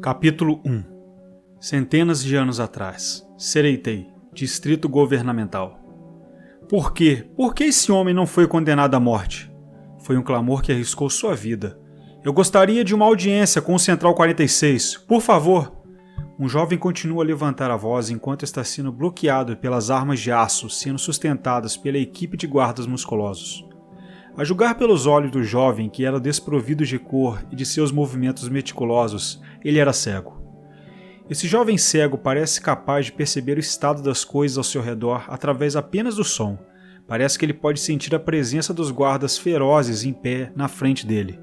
Capítulo 1. Centenas de anos atrás. Sereitei, Distrito Governamental. Por quê? Por que esse homem não foi condenado à morte? Foi um clamor que arriscou sua vida. Eu gostaria de uma audiência com o Central 46. Por favor. Um jovem continua a levantar a voz enquanto está sendo bloqueado pelas armas de aço sendo sustentadas pela equipe de guardas musculosos. A julgar pelos olhos do jovem, que era desprovido de cor e de seus movimentos meticulosos, ele era cego. Esse jovem cego parece capaz de perceber o estado das coisas ao seu redor através apenas do som. Parece que ele pode sentir a presença dos guardas ferozes em pé na frente dele.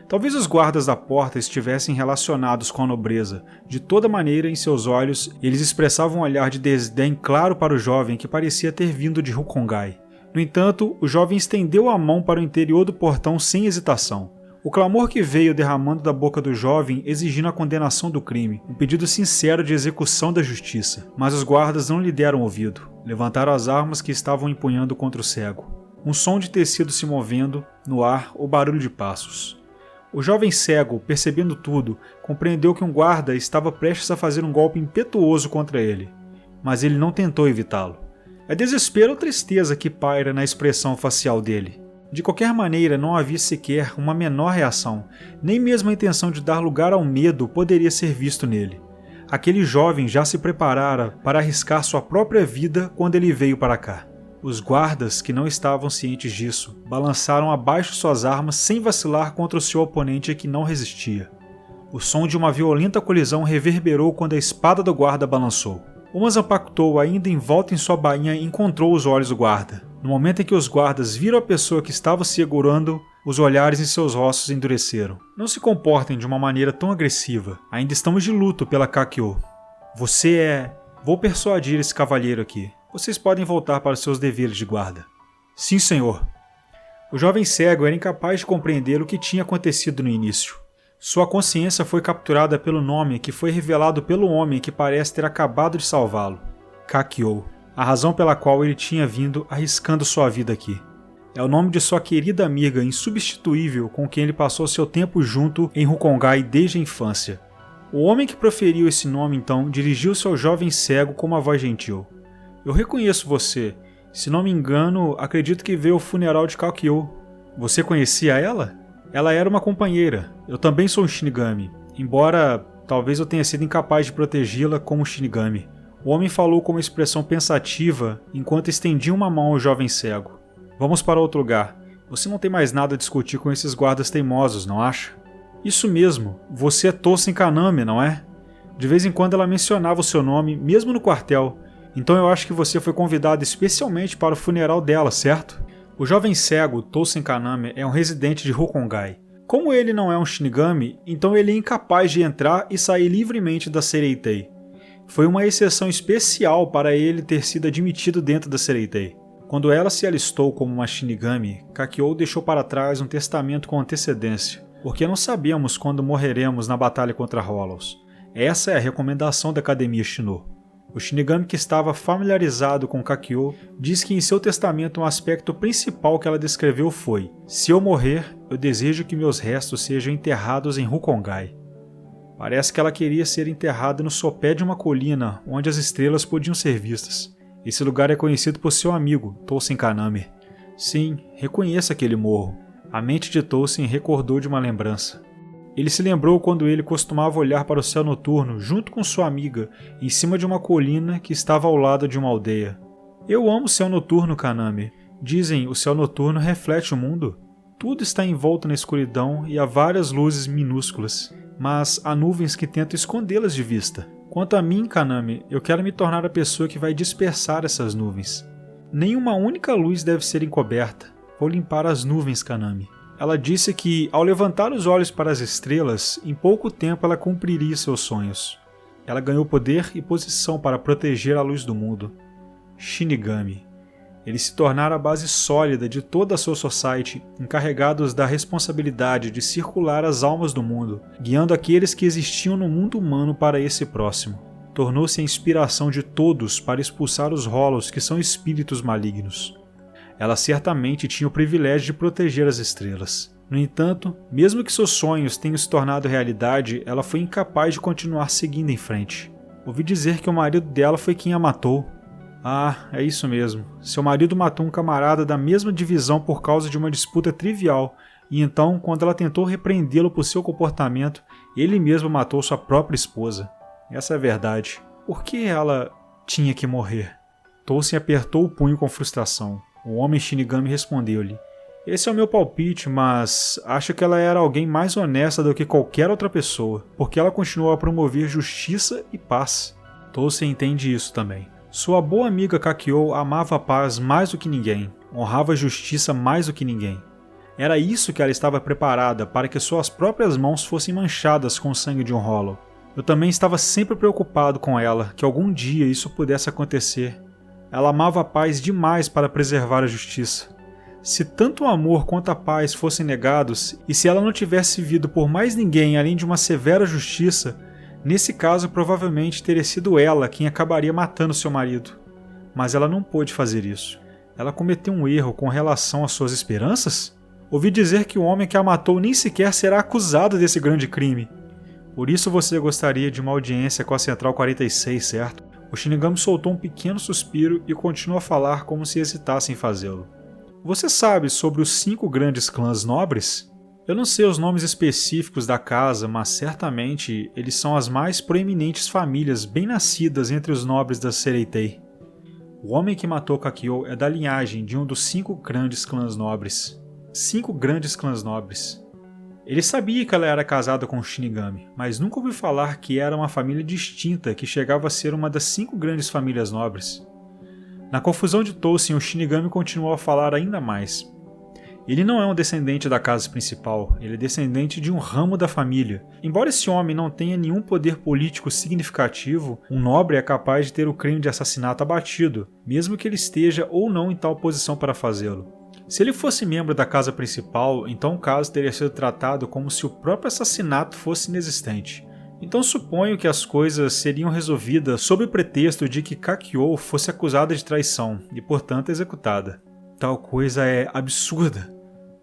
Talvez os guardas da porta estivessem relacionados com a nobreza. De toda maneira, em seus olhos, eles expressavam um olhar de desdém claro para o jovem que parecia ter vindo de Hukongai. No entanto, o jovem estendeu a mão para o interior do portão sem hesitação. O clamor que veio derramando da boca do jovem exigindo a condenação do crime, um pedido sincero de execução da justiça. Mas os guardas não lhe deram ouvido. Levantaram as armas que estavam empunhando contra o cego. Um som de tecido se movendo, no ar, o barulho de passos. O jovem cego, percebendo tudo, compreendeu que um guarda estava prestes a fazer um golpe impetuoso contra ele. Mas ele não tentou evitá-lo. É desespero ou tristeza que paira na expressão facial dele. De qualquer maneira, não havia sequer uma menor reação, nem mesmo a intenção de dar lugar ao medo poderia ser visto nele. Aquele jovem já se preparara para arriscar sua própria vida quando ele veio para cá. Os guardas, que não estavam cientes disso, balançaram abaixo suas armas sem vacilar contra o seu oponente que não resistia. O som de uma violenta colisão reverberou quando a espada do guarda balançou. Uma Zanpakuto, ainda envolta em sua bainha, encontrou os olhos do guarda. No momento em que os guardas viram a pessoa que estava se segurando, os olhares em seus rostos endureceram. Não se comportem de uma maneira tão agressiva. Ainda estamos de luto pela Kakyo. Você é... Vou persuadir esse cavalheiro aqui. Vocês podem voltar para os seus deveres de guarda. Sim, senhor. O jovem cego era incapaz de compreender o que tinha acontecido no início. Sua consciência foi capturada pelo nome que foi revelado pelo homem que parece ter acabado de salvá-lo. Kakyo. A razão pela qual ele tinha vindo arriscando sua vida aqui. É o nome de sua querida amiga insubstituível com quem ele passou seu tempo junto em Hukongai desde a infância. O homem que proferiu esse nome então dirigiu-se ao jovem cego com uma voz gentil. Eu reconheço você. Se não me engano, acredito que veio ao funeral de Kakyo. Você conhecia ela? Ela era uma companheira. Eu também sou um Shinigami, embora talvez eu tenha sido incapaz de protegê-la como Shinigami. O homem falou com uma expressão pensativa enquanto estendia uma mão ao jovem cego. Vamos para outro lugar. Você não tem mais nada a discutir com esses guardas teimosos, não acha? Isso mesmo. Você é Tousen Kaname, não é? De vez em quando ela mencionava o seu nome, mesmo no quartel. Então eu acho que você foi convidado especialmente para o funeral dela, certo? O jovem cego, Tousen Kaname, é um residente de Hukongai. Como ele não é um Shinigami, então ele é incapaz de entrar e sair livremente da Sereitei. Foi uma exceção especial para ele ter sido admitido dentro da Sereitei. Quando ela se alistou como uma Shinigami, Kakyo deixou para trás um testamento com antecedência, porque não sabemos quando morreremos na batalha contra Hollows. Essa é a recomendação da Academia Shinnō. O Shinigami que estava familiarizado com Kakyo diz que em seu testamento um aspecto principal que ela descreveu foi: se eu morrer, eu desejo que meus restos sejam enterrados em Hukongai. Parece que ela queria ser enterrada no sopé de uma colina onde as estrelas podiam ser vistas. Esse lugar é conhecido por seu amigo, Tousen Kaname. Sim, reconheça aquele morro. A mente de Tousen recordou de uma lembrança. Ele se lembrou quando ele costumava olhar para o céu noturno junto com sua amiga em cima de uma colina que estava ao lado de uma aldeia. Eu amo o céu noturno, Kaname. Dizem, o céu noturno reflete o mundo. Tudo está envolto na escuridão e há várias luzes minúsculas. Mas há nuvens que tentam escondê-las de vista. Quanto a mim, Kaname, eu quero me tornar a pessoa que vai dispersar essas nuvens. Nenhuma única luz deve ser encoberta. Vou limpar as nuvens, Kaname. Ela disse que, ao levantar os olhos para as estrelas, em pouco tempo ela cumpriria seus sonhos. Ela ganhou poder e posição para proteger a luz do mundo. Shinigami. Eles se tornaram a base sólida de toda a Soul Society, encarregados da responsabilidade de circular as almas do mundo, guiando aqueles que existiam no mundo humano para esse próximo. Tornou-se a inspiração de todos para expulsar os Hollows, que são espíritos malignos. Ela certamente tinha o privilégio de proteger as estrelas. No entanto, mesmo que seus sonhos tenham se tornado realidade, ela foi incapaz de continuar seguindo em frente. Ouvi dizer que o marido dela foi quem a matou. Ah, é isso mesmo. Seu marido matou um camarada da mesma divisão por causa de uma disputa trivial, e então, quando ela tentou repreendê-lo por seu comportamento, ele mesmo matou sua própria esposa. Essa é a verdade. Por que ela tinha que morrer? Tolkien apertou o punho com frustração. O homem Shinigami respondeu-lhe: esse é o meu palpite, mas acho que ela era alguém mais honesta do que qualquer outra pessoa, porque ela continuou a promover justiça e paz. Tolkien entende isso também. Sua boa amiga Kakyo amava a paz mais do que ninguém, honrava a justiça mais do que ninguém. Era isso que ela estava preparada para que suas próprias mãos fossem manchadas com o sangue de um Hollow. Eu também estava sempre preocupado com ela, que algum dia isso pudesse acontecer. Ela amava a paz demais para preservar a justiça. Se tanto o amor quanto a paz fossem negados, e se ela não tivesse vivido por mais ninguém além de uma severa justiça, nesse caso provavelmente teria sido ela quem acabaria matando seu marido. Mas ela não pôde fazer isso. Ela cometeu um erro com relação às suas esperanças? Ouvi dizer que o homem que a matou nem sequer será acusado desse grande crime. Por isso você gostaria de uma audiência com a Central 46, certo? O Shinigami soltou um pequeno suspiro e continuou a falar como se hesitasse em fazê-lo. Você sabe sobre os 5 grandes clãs nobres? Eu não sei os nomes específicos da casa, mas certamente eles são as mais proeminentes famílias bem-nascidas entre os nobres da Sereitei. O homem que matou Kakyo é da linhagem de um dos 5 grandes clãs nobres. 5 grandes clãs nobres. Ele sabia que ela era casada com o Shinigami, mas nunca ouviu falar que era uma família distinta que chegava a ser uma das 5 grandes famílias nobres. Na confusão de Tolkien, o Shinigami continuou a falar ainda mais. Ele não é um descendente da casa principal, ele é descendente de um ramo da família. Embora esse homem não tenha nenhum poder político significativo, um nobre é capaz de ter o crime de assassinato abatido, mesmo que ele esteja ou não em tal posição para fazê-lo. Se ele fosse membro da casa principal, então o caso teria sido tratado como se o próprio assassinato fosse inexistente. Então suponho que as coisas seriam resolvidas sob o pretexto de que Kakyo fosse acusada de traição e, portanto, executada. Tal coisa é absurda.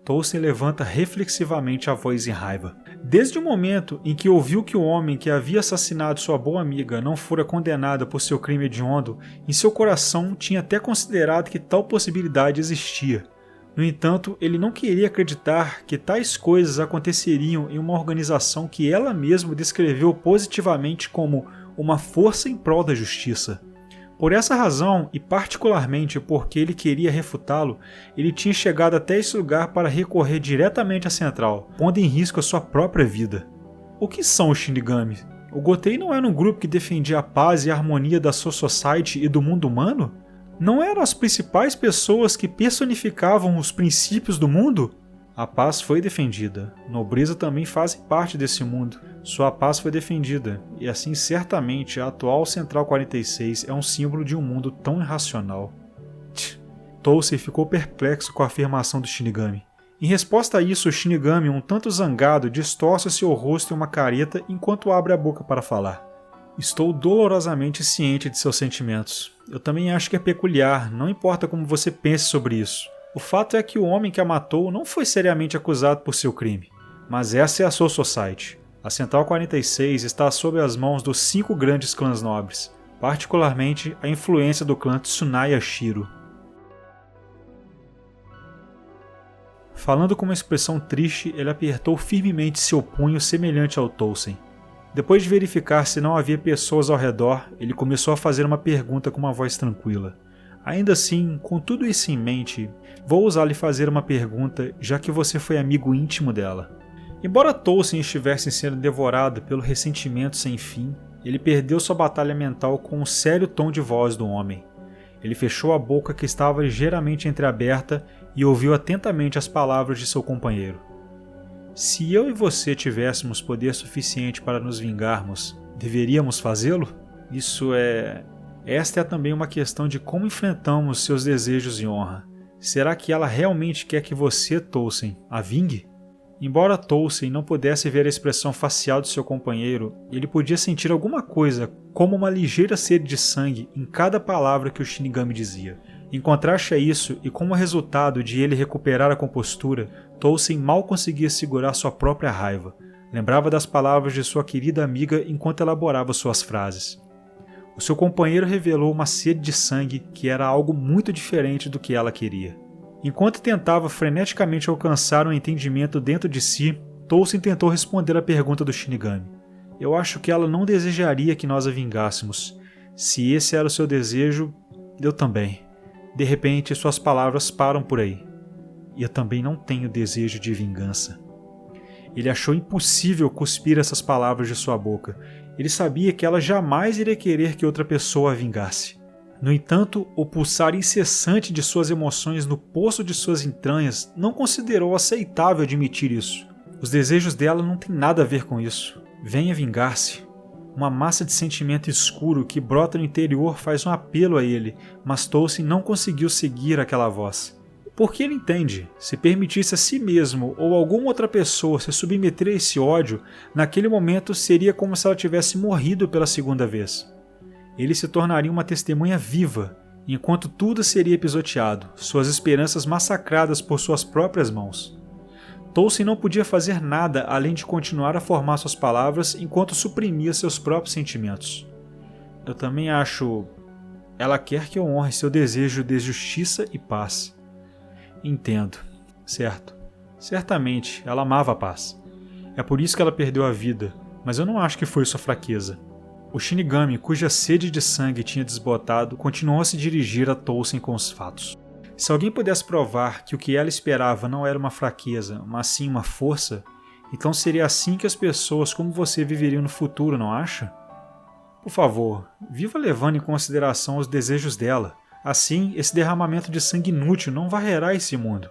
Tolkien levanta reflexivamente a voz em raiva. Desde o momento em que ouviu que o homem que havia assassinado sua boa amiga não fora condenado por seu crime hediondo, em seu coração tinha até considerado que tal possibilidade existia. No entanto, ele não queria acreditar que tais coisas aconteceriam em uma organização que ela mesma descreveu positivamente como uma força em prol da justiça. Por essa razão, e particularmente porque ele queria refutá-lo, ele tinha chegado até esse lugar para recorrer diretamente à Central, pondo em risco a sua própria vida. O que são os Shinigami? O Gotei não era um grupo que defendia a paz e a harmonia da Soul Society e do mundo humano? Não eram as principais pessoas que personificavam os princípios do mundo? A paz foi defendida. Nobreza também fazem parte desse mundo. Sua paz foi defendida, e assim certamente a atual Central 46 é um símbolo de um mundo tão irracional. Tolkien ficou perplexo com a afirmação do Shinigami. Em resposta a isso, o Shinigami, um tanto zangado, distorce seu rosto em uma careta enquanto abre a boca para falar. Estou dolorosamente ciente de seus sentimentos. Eu também acho que é peculiar, não importa como você pense sobre isso. O fato é que o homem que a matou não foi seriamente acusado por seu crime. Mas essa é a Soul Society. A Central 46 está sob as mãos dos 5 grandes clãs nobres, particularmente a influência do clã Tsunaya Shiro. Falando com uma expressão triste, ele apertou firmemente seu punho semelhante ao Tolkien. Depois de verificar se não havia pessoas ao redor, ele começou a fazer uma pergunta com uma voz tranquila. Ainda assim, com tudo isso em mente, vou ousar lhe fazer uma pergunta, já que você foi amigo íntimo dela. Embora Tolkien estivesse sendo devorado pelo ressentimento sem fim, ele perdeu sua batalha mental com o sério tom de voz do homem. Ele fechou a boca que estava ligeiramente entreaberta e ouviu atentamente as palavras de seu companheiro. Se eu e você tivéssemos poder suficiente para nos vingarmos, deveríamos fazê-lo? Esta é também uma questão de como enfrentamos seus desejos de honra. Será que ela realmente quer que você, Tolkien, a vingue? Embora Tolkien não pudesse ver a expressão facial de seu companheiro, ele podia sentir alguma coisa, como uma ligeira sede de sangue em cada palavra que o Shinigami dizia. Em contraste a isso, e como resultado de ele recuperar a compostura, Tolkien mal conseguia segurar sua própria raiva. Lembrava das palavras de sua querida amiga enquanto elaborava suas frases. O seu companheiro revelou uma sede de sangue que era algo muito diferente do que ela queria. Enquanto tentava freneticamente alcançar um entendimento dentro de si, Tolkien tentou responder à pergunta do Shinigami. Eu acho que ela não desejaria que nós a vingássemos. Se esse era o seu desejo, eu também. De repente, suas palavras param por aí. E eu também não tenho desejo de vingança. Ele achou impossível cuspir essas palavras de sua boca. Ele sabia que ela jamais iria querer que outra pessoa a vingasse. No entanto, o pulsar incessante de suas emoções no poço de suas entranhas não considerou aceitável admitir isso. Os desejos dela não têm nada a ver com isso. Venha vingar-se. Uma massa de sentimento escuro que brota no interior faz um apelo a ele, mas Tolkien não conseguiu seguir aquela voz. Porque ele entende, se permitisse a si mesmo ou alguma outra pessoa se submeter a esse ódio, naquele momento seria como se ela tivesse morrido pela segunda vez. Ele se tornaria uma testemunha viva, enquanto tudo seria pisoteado, suas esperanças massacradas por suas próprias mãos. Tolkien não podia fazer nada além de continuar a formar suas palavras enquanto suprimia seus próprios sentimentos. Eu também acho... Ela quer que eu honre seu desejo de justiça e paz. Entendo. Certo. Certamente, ela amava a paz. É por isso que ela perdeu a vida, mas eu não acho que foi sua fraqueza. O Shinigami, cuja sede de sangue tinha desbotado, continuou a se dirigir a Tolkien com os fatos. Se alguém pudesse provar que o que ela esperava não era uma fraqueza, mas sim uma força, então seria assim que as pessoas como você viveriam no futuro, não acha? Por favor, viva levando em consideração os desejos dela. Assim, esse derramamento de sangue inútil não varrerá esse mundo.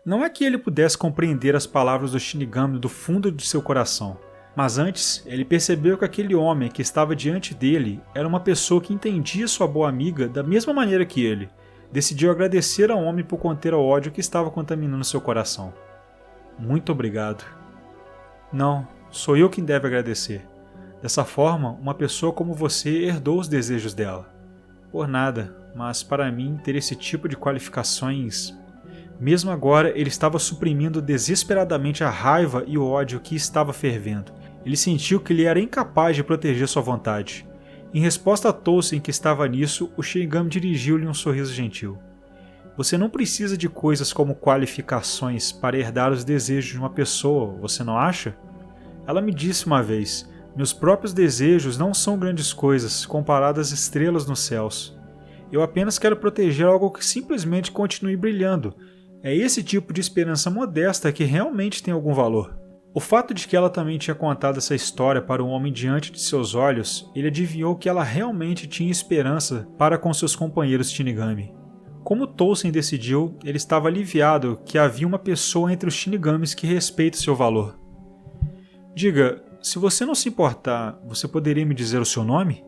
Não é que ele pudesse compreender as palavras do Shinigami do fundo de seu coração, mas antes ele percebeu que aquele homem que estava diante dele era uma pessoa que entendia sua boa amiga da mesma maneira que ele. Decidiu agradecer ao homem por conter o ódio que estava contaminando seu coração. Muito obrigado. Não, sou eu quem deve agradecer. Dessa forma, uma pessoa como você herdou os desejos dela. Por nada, mas para mim ter esse tipo de qualificações... Mesmo agora, ele estava suprimindo desesperadamente a raiva e o ódio que estava fervendo. Ele sentiu que ele era incapaz de proteger sua vontade. Em resposta a Tolkien que estava nisso, o Shinigami dirigiu-lhe um sorriso gentil. Você não precisa de coisas como qualificações para herdar os desejos de uma pessoa, você não acha? Ela me disse uma vez, meus próprios desejos não são grandes coisas comparadas às estrelas nos céus. Eu apenas quero proteger algo que simplesmente continue brilhando. É esse tipo de esperança modesta que realmente tem algum valor. O fato de que ela também tinha contado essa história para o homem diante de seus olhos, ele adivinhou que ela realmente tinha esperança para com seus companheiros Shinigami. Como Tolkien decidiu, ele estava aliviado que havia uma pessoa entre os Shinigamis que respeita seu valor. Diga, se você não se importar, você poderia me dizer o seu nome?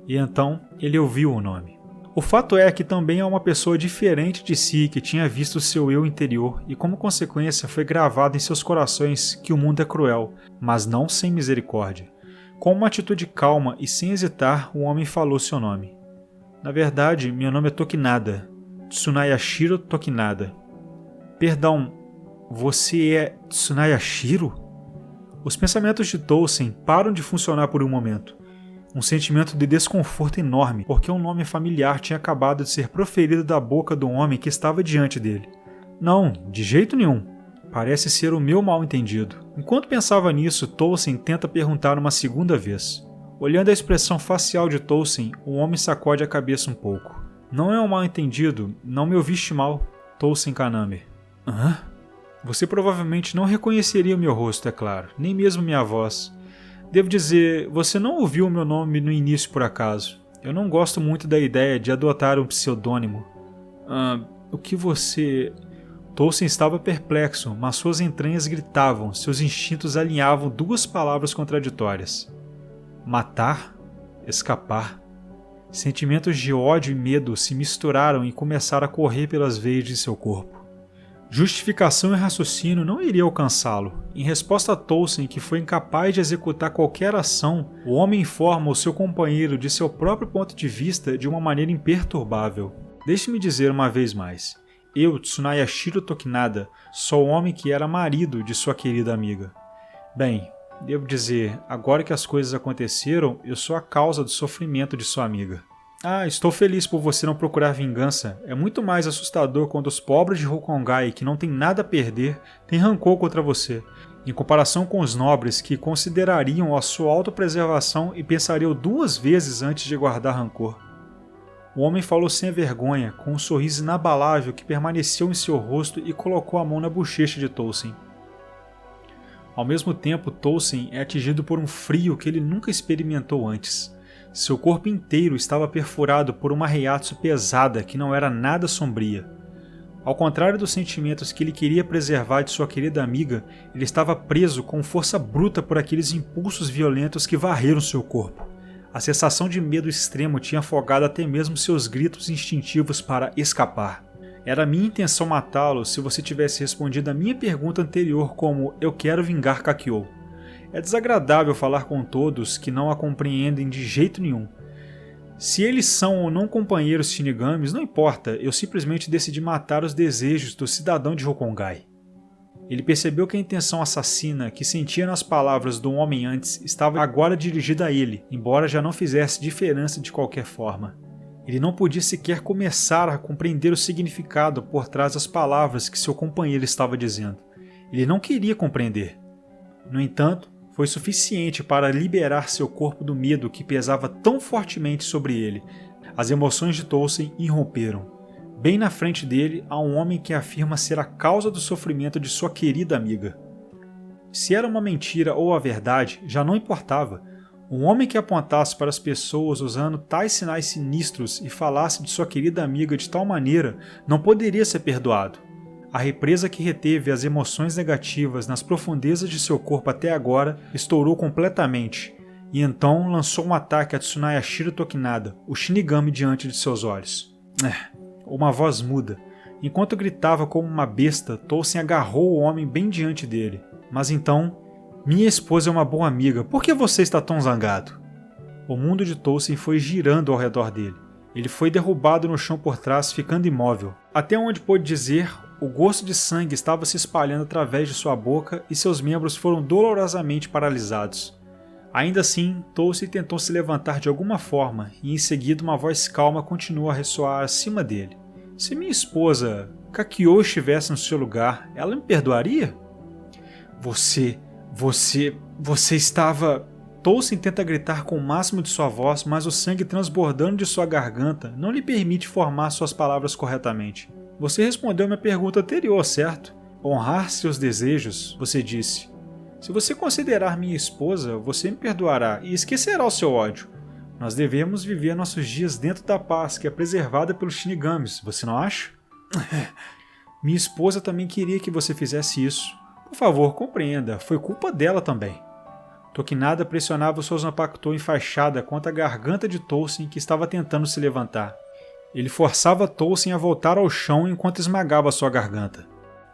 E então ele ouviu o nome. O fato é que também é uma pessoa diferente de si que tinha visto seu eu interior e como consequência foi gravado em seus corações que o mundo é cruel, mas não sem misericórdia. Com uma atitude calma e sem hesitar, o homem falou seu nome. Na verdade, meu nome é Tokinada, Tsunayashiro Tokinada. Perdão, você é Tsunayashiro? Os pensamentos de Tolkien param de funcionar por um momento. Um sentimento de desconforto enorme, porque um nome familiar tinha acabado de ser proferido da boca do homem que estava diante dele. Não, de jeito nenhum. Parece ser o meu mal-entendido. Enquanto pensava nisso, Tolkien tenta perguntar uma segunda vez. Olhando a expressão facial de Tolkien, o homem sacode a cabeça um pouco. Não é um mal-entendido, não me ouviste mal, Tolkien Kaname. Hã? Você provavelmente não reconheceria o meu rosto, é claro, nem mesmo minha voz. Devo dizer, você não ouviu o meu nome no início por acaso. Eu não gosto muito da ideia de adotar um pseudônimo. O que você... Tolkien estava perplexo, mas suas entranhas gritavam, seus instintos alinhavam duas palavras contraditórias. Matar, escapar. Sentimentos de ódio e medo se misturaram e começaram a correr pelas veias de seu corpo. Justificação e raciocínio não iriam alcançá-lo. Em resposta a Tolkien, que foi incapaz de executar qualquer ação, o homem informa o seu companheiro de seu próprio ponto de vista de uma maneira imperturbável. Deixe-me dizer uma vez mais. Eu, Tsunayashiro Tokinada, sou o homem que era marido de sua querida amiga. Bem, devo dizer, agora que as coisas aconteceram, eu sou a causa do sofrimento de sua amiga. Ah, estou feliz por você não procurar vingança. É muito mais assustador quando os pobres de Hokongai, que não têm nada a perder, têm rancor contra você, em comparação com os nobres que considerariam a sua autopreservação e pensariam 2 vezes antes de guardar rancor. O homem falou sem vergonha, com um sorriso inabalável que permaneceu em seu rosto e colocou a mão na bochecha de Tolsen. Ao mesmo tempo, Tolsen é atingido por um frio que ele nunca experimentou antes. Seu corpo inteiro estava perfurado por uma reiatsu pesada que não era nada sombria. Ao contrário dos sentimentos que ele queria preservar de sua querida amiga, ele estava preso com força bruta por aqueles impulsos violentos que varreram seu corpo. A sensação de medo extremo tinha afogado até mesmo seus gritos instintivos para escapar. Era minha intenção matá-lo se você tivesse respondido a minha pergunta anterior como "eu quero vingar Kakyo". É desagradável falar com todos que não a compreendem de jeito nenhum. Se eles são ou não companheiros Shinigamis, não importa, eu simplesmente decidi matar os desejos do cidadão de Hokongai. Ele percebeu que a intenção assassina que sentia nas palavras do homem antes estava agora dirigida a ele, embora já não fizesse diferença de qualquer forma. Ele não podia sequer começar a compreender o significado por trás das palavras que seu companheiro estava dizendo. Ele não queria compreender. No entanto, foi suficiente para liberar seu corpo do medo que pesava tão fortemente sobre ele. As emoções de Tolsen irromperam. Bem na frente dele há um homem que afirma ser a causa do sofrimento de sua querida amiga. Se era uma mentira ou a verdade, já não importava. Um homem que apontasse para as pessoas usando tais sinais sinistros e falasse de sua querida amiga de tal maneira não poderia ser perdoado. A represa que reteve as emoções negativas nas profundezas de seu corpo até agora estourou completamente, e então lançou um ataque a Tsunayashiro Tokinada, o Shinigami diante de seus olhos. Uma voz muda. Enquanto gritava como uma besta, Tolsen agarrou o homem bem diante dele. Mas então, minha esposa é uma boa amiga, por que você está tão zangado? O mundo de Tolsen foi girando ao redor dele. Ele foi derrubado no chão por trás, ficando imóvel. Até onde pôde dizer, o gosto de sangue estava se espalhando através de sua boca e seus membros foram dolorosamente paralisados. Ainda assim, Tolsen tentou se levantar de alguma forma e em seguida uma voz calma continuou a ressoar acima dele. Se minha esposa, Kakyo, estivesse no seu lugar, ela me perdoaria? Você estava... Tolsen tenta gritar com o máximo de sua voz, mas o sangue transbordando de sua garganta não lhe permite formar suas palavras corretamente. Você respondeu minha pergunta anterior, certo? Honrar seus desejos, você disse. Se você considerar minha esposa, você me perdoará e esquecerá o seu ódio. Nós devemos viver nossos dias dentro da paz que é preservada pelos Shinigamis, você não acha? Minha esposa também queria que você fizesse isso. Por favor, compreenda, foi culpa dela também. Tokinada pressionava o seu Zanpakuto enfaixada contra a garganta de Tolsen que estava tentando se levantar. Ele forçava Tolsen a voltar ao chão enquanto esmagava sua garganta.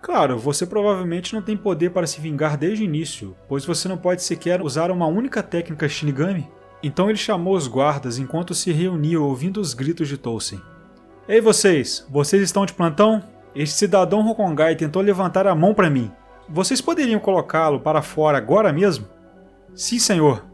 Claro, você provavelmente não tem poder para se vingar desde o início, pois você não pode sequer usar uma única técnica Shinigami. Então ele chamou os guardas enquanto se reuniam ouvindo os gritos de Tolsen. Ei vocês estão de plantão? Este cidadão Hokongai tentou levantar a mão para mim. Vocês poderiam colocá-lo para fora agora mesmo? Sim, senhor.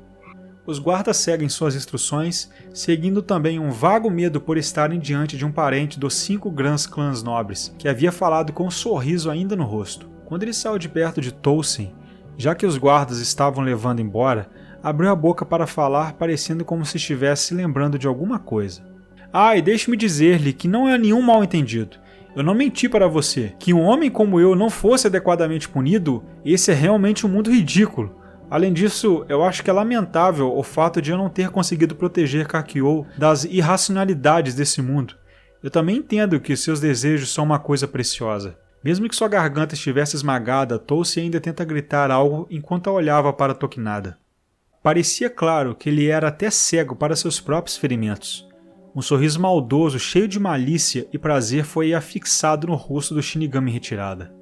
Os guardas seguem suas instruções, seguindo também um vago medo por estarem diante de um parente dos 5 grandes clãs nobres, que havia falado com um sorriso ainda no rosto. Quando ele saiu de perto de Tolsen, já que os guardas estavam levando embora, abriu a boca para falar, parecendo como se estivesse se lembrando de alguma coisa. E deixe-me dizer-lhe que não é nenhum mal-entendido. Eu não menti para você. Que um homem como eu não fosse adequadamente punido, esse é realmente um mundo ridículo. Além disso, eu acho que é lamentável o fato de eu não ter conseguido proteger Kakyo das irracionalidades desse mundo. Eu também entendo que seus desejos são uma coisa preciosa. Mesmo que sua garganta estivesse esmagada, Tolsen ainda tenta gritar algo enquanto olhava para Tokinada. Parecia claro que ele era até cego para seus próprios ferimentos. Um sorriso maldoso, cheio de malícia e prazer foi afixado no rosto do Shinigami em retirada.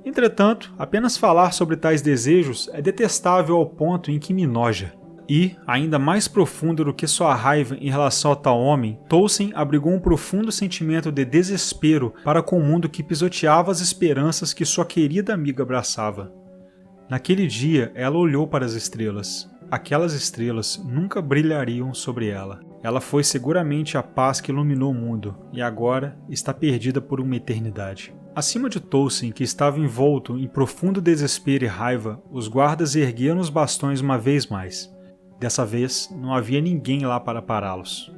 Entretanto, apenas falar sobre tais desejos é detestável ao ponto em que me noja. E, ainda mais profunda do que sua raiva em relação a tal homem, Tolkien abrigou um profundo sentimento de desespero para com o mundo que pisoteava as esperanças que sua querida amiga abraçava. Naquele dia, ela olhou para as estrelas. Aquelas estrelas nunca brilhariam sobre ela. Ela foi seguramente a paz que iluminou o mundo, e agora está perdida por uma eternidade. Acima de Tolkien, que estava envolto em profundo desespero e raiva, os guardas ergueram os bastões uma vez mais. Dessa vez, não havia ninguém lá para pará-los.